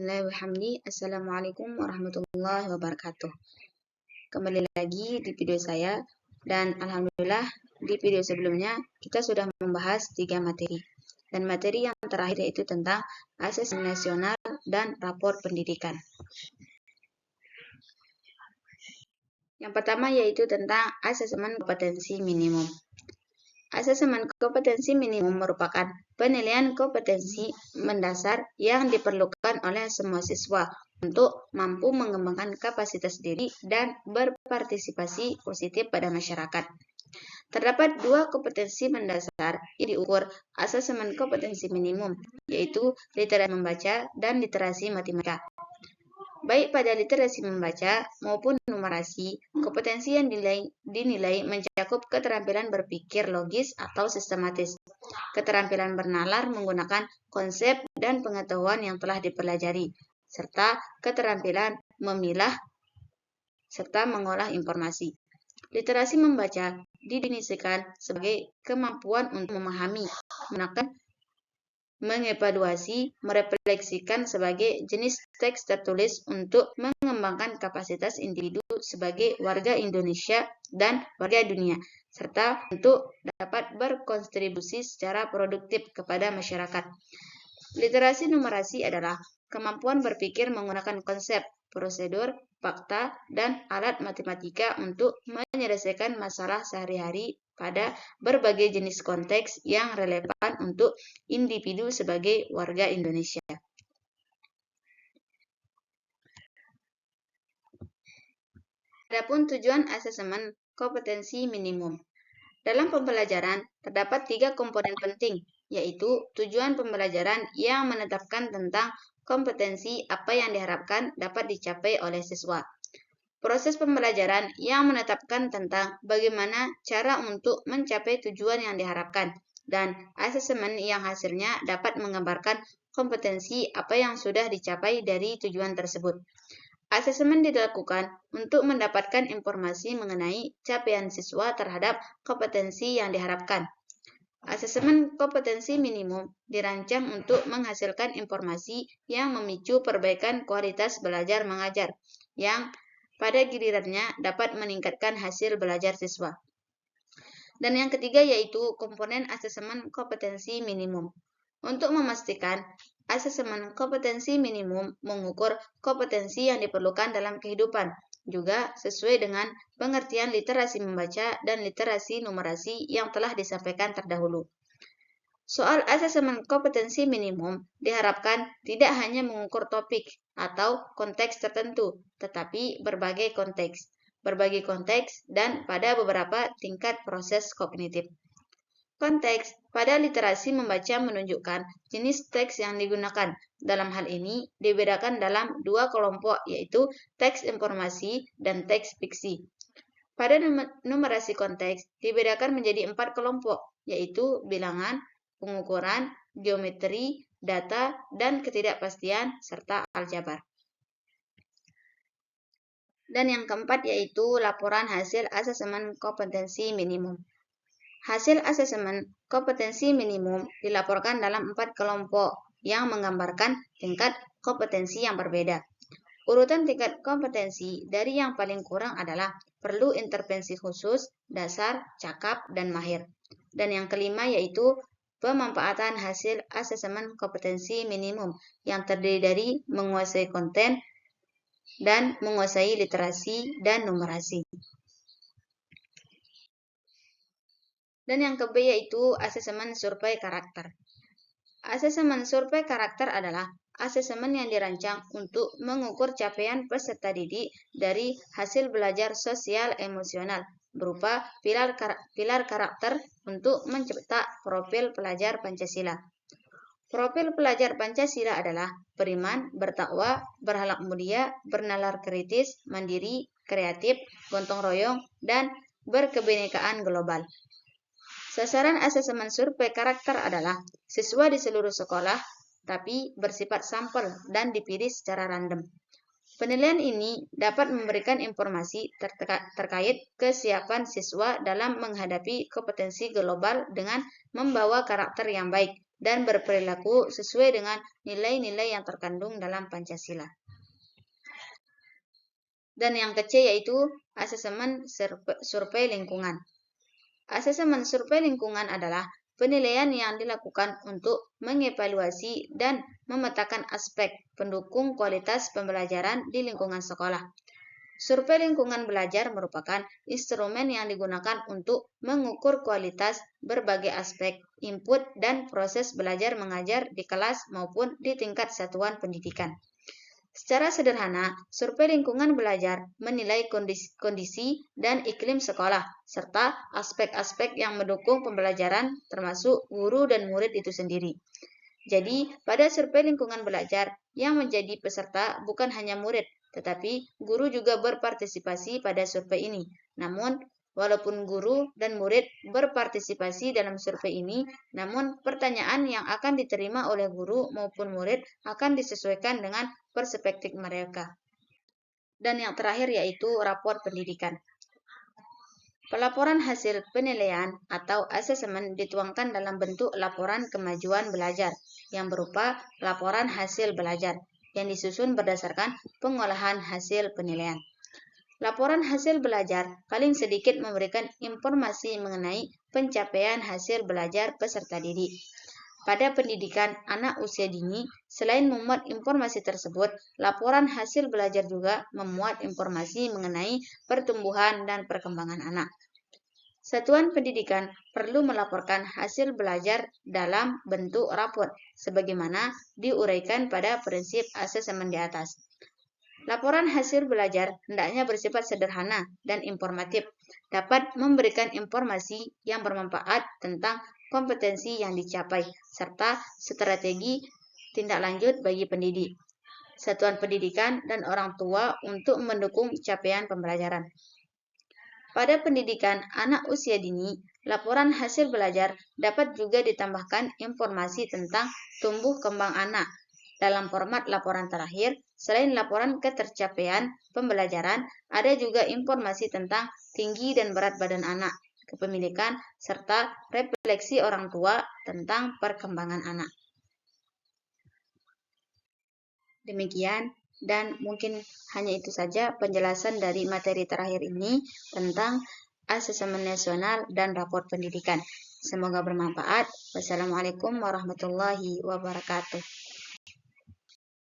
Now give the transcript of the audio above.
Bismillahirrahmanirrahim. Assalamualaikum warahmatullahi wabarakatuh. Kembali lagi di video saya, dan alhamdulillah di video sebelumnya kita sudah membahas 3 materi. Dan materi yang terakhir yaitu tentang asesmen nasional dan rapor pendidikan. Yang pertama yaitu tentang asesmen kompetensi minimum. Asesmen kompetensi minimum merupakan penilaian kompetensi mendasar yang diperlukan oleh semua siswa untuk mampu mengembangkan kapasitas diri dan berpartisipasi positif pada masyarakat. Terdapat 2 kompetensi mendasar yang diukur asesmen kompetensi minimum, yaitu literasi membaca dan literasi matematika. Baik pada literasi membaca maupun numerasi, kompetensi yang dinilai mencakup keterampilan berpikir logis atau sistematis, keterampilan bernalar menggunakan konsep dan pengetahuan yang telah dipelajari, serta keterampilan memilah serta mengolah informasi. Literasi membaca didefinisikan sebagai kemampuan untuk memahami, menggunakan, mengevaluasi, merefleksikan sebagai jenis teks tertulis untuk mengembangkan kapasitas individu sebagai warga Indonesia dan warga dunia, serta untuk dapat berkontribusi secara produktif kepada masyarakat. Literasi numerasi adalah kemampuan berpikir menggunakan konsep, prosedur, fakta, dan alat matematika untuk menyelesaikan masalah sehari-hari pada berbagai jenis konteks yang relevan untuk individu sebagai warga Indonesia. Adapun tujuan asesmen kompetensi minimum. Dalam pembelajaran terdapat 3 komponen penting, yaitu tujuan pembelajaran yang menetapkan tentang kompetensi apa yang diharapkan dapat dicapai oleh siswa. Proses pembelajaran yang menetapkan tentang bagaimana cara untuk mencapai tujuan yang diharapkan, dan asesmen yang hasilnya dapat menggambarkan kompetensi apa yang sudah dicapai dari tujuan tersebut. Asesmen dilakukan untuk mendapatkan informasi mengenai capaian siswa terhadap kompetensi yang diharapkan. Asesmen kompetensi minimum dirancang untuk menghasilkan informasi yang memicu perbaikan kualitas belajar mengajar, yang pada gilirannya dapat meningkatkan hasil belajar siswa. Dan yang ketiga yaitu komponen asesmen kompetensi minimum. Untuk memastikan asesmen kompetensi minimum mengukur kompetensi yang diperlukan dalam kehidupan, juga sesuai dengan pengertian literasi membaca dan literasi numerasi yang telah disampaikan terdahulu. Soal asesmen kompetensi minimum diharapkan tidak hanya mengukur topik atau konteks tertentu, tetapi berbagai konteks dan pada beberapa tingkat proses kognitif. Konteks pada literasi membaca menunjukkan jenis teks yang digunakan. Dalam hal ini dibedakan dalam 2 kelompok, yaitu teks informasi dan teks fiksi. Pada numerasi konteks dibedakan menjadi 4 kelompok, yaitu bilangan, pengukuran, geometri, data, dan ketidakpastian, serta aljabar. Dan yang keempat yaitu laporan hasil asesmen kompetensi minimum. Hasil asesmen kompetensi minimum dilaporkan dalam 4 kelompok yang menggambarkan tingkat kompetensi yang berbeda. Urutan tingkat kompetensi dari yang paling kurang adalah perlu intervensi khusus, dasar, cakap, dan mahir. Dan yang kelima yaitu pemanfaatan hasil asesmen kompetensi minimum yang terdiri dari menguasai konten dan menguasai literasi dan numerasi. Dan yang ke B yaitu asesmen survei karakter. Asesmen survei karakter adalah asesmen yang dirancang untuk mengukur capaian peserta didik dari hasil belajar sosial emosional berupa pilar karakter untuk mencetak profil pelajar Pancasila. Profil pelajar Pancasila adalah beriman, bertakwa, berakhlak mulia, bernalar kritis, mandiri, kreatif, gotong royong, dan berkebinekaan global. Sasaran asesmen survei karakter adalah siswa di seluruh sekolah, tapi bersifat sampel dan dipilih secara random. Penilaian ini dapat memberikan informasi terkait kesiapan siswa dalam menghadapi kompetensi global dengan membawa karakter yang baik dan berperilaku sesuai dengan nilai-nilai yang terkandung dalam Pancasila. Dan yang kecil yaitu asesmen survei lingkungan. Asesmen survei lingkungan adalah penilaian yang dilakukan untuk mengevaluasi dan memetakan aspek pendukung kualitas pembelajaran di lingkungan sekolah. Survei lingkungan belajar merupakan instrumen yang digunakan untuk mengukur kualitas berbagai aspek input dan proses belajar mengajar di kelas maupun di tingkat satuan pendidikan. Secara sederhana, survei lingkungan belajar menilai kondisi dan iklim sekolah, serta aspek-aspek yang mendukung pembelajaran termasuk guru dan murid itu sendiri. Jadi, pada survei lingkungan belajar, yang menjadi peserta bukan hanya murid, tetapi guru juga berpartisipasi pada survei ini. Namun, walaupun guru dan murid berpartisipasi dalam survei ini, namun pertanyaan yang akan diterima oleh guru maupun murid akan disesuaikan dengan perspektif mereka. Dan yang terakhir yaitu rapor pendidikan. Pelaporan hasil penilaian atau asesmen dituangkan dalam bentuk laporan kemajuan belajar yang berupa laporan hasil belajar yang disusun berdasarkan pengolahan hasil penilaian. Laporan hasil belajar paling sedikit memberikan informasi mengenai pencapaian hasil belajar peserta didik. Pada pendidikan anak usia dini, selain memuat informasi tersebut, laporan hasil belajar juga memuat informasi mengenai pertumbuhan dan perkembangan anak. Satuan pendidikan perlu melaporkan hasil belajar dalam bentuk rapor, sebagaimana diuraikan pada prinsip asesmen di atas. Laporan hasil belajar hendaknya bersifat sederhana dan informatif, dapat memberikan informasi yang bermanfaat tentang kompetensi yang dicapai, serta strategi tindak lanjut bagi pendidik, satuan pendidikan, dan orang tua untuk mendukung capaian pembelajaran. Pada pendidikan anak usia dini, laporan hasil belajar dapat juga ditambahkan informasi tentang tumbuh kembang anak. Dalam format laporan terakhir, selain laporan ketercapaian pembelajaran, ada juga informasi tentang tinggi dan berat badan anak, kepemilikan, serta refleksi orang tua tentang perkembangan anak. Demikian, dan mungkin hanya itu saja penjelasan dari materi terakhir ini tentang asesmen nasional dan rapor pendidikan. Semoga bermanfaat. Wassalamualaikum warahmatullahi wabarakatuh.